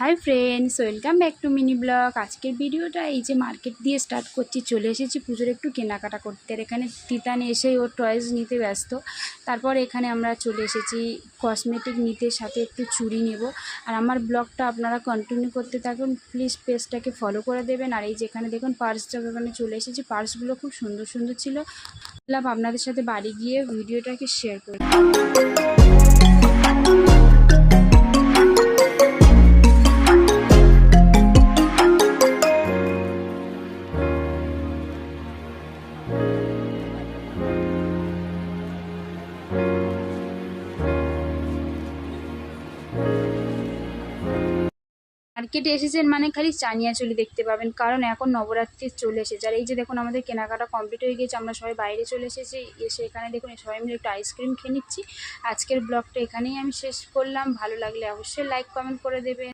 Hi friends, welcome back to mini blog. আজকের ভিডিওটা এই যে মার্কেট দিয়ে স্টার্ট করছি। চলে এসেছি পুজোর একটু কেনাকাটা করতে। আর এখানে তিতান এসেই ওর টয়েস নিতে ব্যস্ত। তারপর এখানে আমরা চলে এসেছি কসমেটিক নিতে, সাথে একটু চুড়ি নেব। আর আমার ব্লগটা আপনারা কন্টিনিউ করতে থাকুন, প্লিজ পেজটাকে ফলো করে দেবেন। আর এই যেখানে দেখুন পার্সটা ওখানে চলে এসেছি। পার্সগুলো খুব সুন্দর সুন্দর ছিল। আপনাদের সাথে বাড়ি গিয়ে ভিডিওটাকে শেয়ার করি। মার্কেটে এসেছেন মানে খালি চানিয়াচুলি দেখতে পাবেন, কারণ এখন নবরাত্রি চলে এসেছে। আর এই যে দেখুন আমাদের কেনাকাটা কমপ্লিট হয়ে গেছে। আমরা সবাই বাইরে চলে এসেছি। এসে এখানে দেখুন সবাই মিলে একটু আইসক্রিম খেয়ে নিচ্ছি। আজকের ব্লগটা এখানেই আমি শেষ করলাম। ভালো লাগলে অবশ্যই লাইক কমেন্ট করে দেবেন।